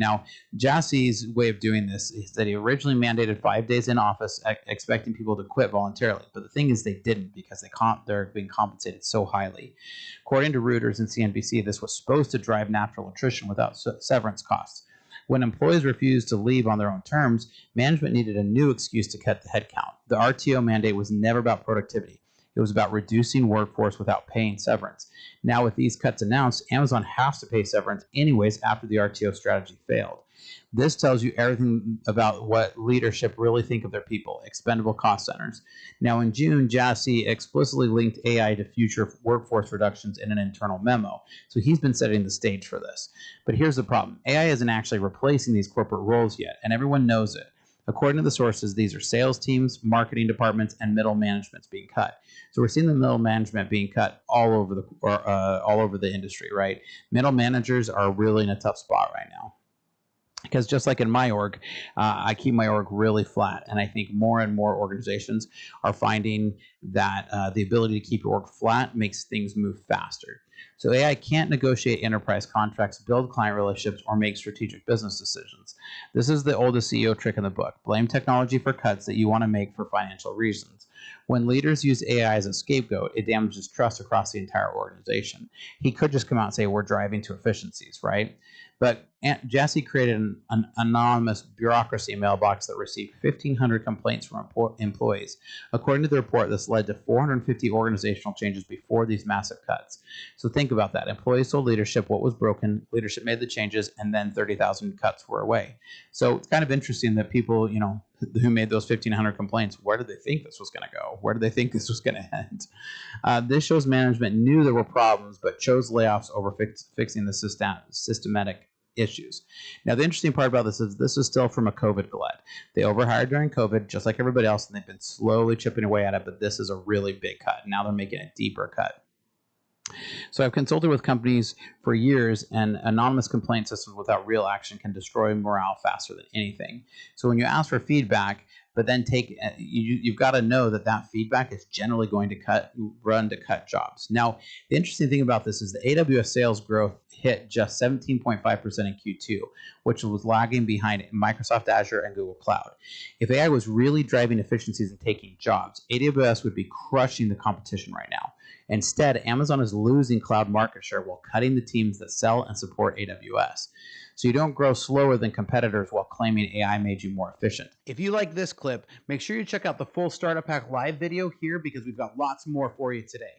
Now, Jassie's way of doing this is that he originally mandated 5 days in office, expecting people to quit voluntarily. But the thing is, they didn't because they're being compensated so highly. According to Reuters and CNBC, this was supposed to drive natural attrition without severance costs. When employees refused to leave on their own terms, management needed a new excuse to cut the headcount. The RTO mandate was never about productivity. It was about reducing workforce without paying severance. Now, with these cuts announced, Amazon has to pay severance anyways after the RTO strategy failed. This tells you everything about what leadership really think of their people, expendable cost centers. Now, in June, Jassy explicitly linked AI to future workforce reductions in an internal memo. So he's been setting the stage for this. But here's the problem. AI isn't actually replacing these corporate roles yet, and everyone knows it. According to the sources, these are sales teams, marketing departments, and middle managements being cut. So we're seeing the middle management being cut all over the industry, right? Middle managers are really in a tough spot right now. Because just like in my org, I keep my org really flat. And I think more and more organizations are finding that the ability to keep your org flat makes things move faster. So AI can't negotiate enterprise contracts, build client relationships, or make strategic business decisions. This is the oldest CEO trick in the book. Blame technology for cuts that you want to make for financial reasons. When leaders use AI as a scapegoat, it damages trust across the entire organization. He could just come out and say, we're driving to efficiencies, right? But Jassy created an anonymous bureaucracy mailbox that received 1,500 complaints from employees. According to the report, this led to 450 organizational changes before these massive cuts. So think about that. Employees told leadership what was broken, leadership made the changes, and then 30,000 cuts were away. So it's kind of interesting that people, who made those 1,500 complaints, where did they think this was going to go? Where did they think this was going to end? This shows management knew there were problems, but chose layoffs over fixing the systematic issues. Now, the interesting part about this is still from a COVID glut. They overhired during COVID, just like everybody else, and they've been slowly chipping away at it, but this is a really big cut. Now they're making a deeper cut. So I've consulted with companies for years, and anonymous complaint systems without real action can destroy morale faster than anything. So when you ask for feedback, but then you've got to know that feedback is generally going to cut jobs. Now, the interesting thing about this is the AWS sales growth hit just 17.5% in Q2, which was lagging behind Microsoft Azure and Google Cloud. If AI was really driving efficiencies and taking jobs, AWS would be crushing the competition right now. Instead, Amazon is losing cloud market share while cutting the teams that sell and support AWS. So you don't grow slower than competitors while claiming AI made you more efficient. If you like this clip, make sure you check out the full Startup Hack Live video here because we've got lots more for you today.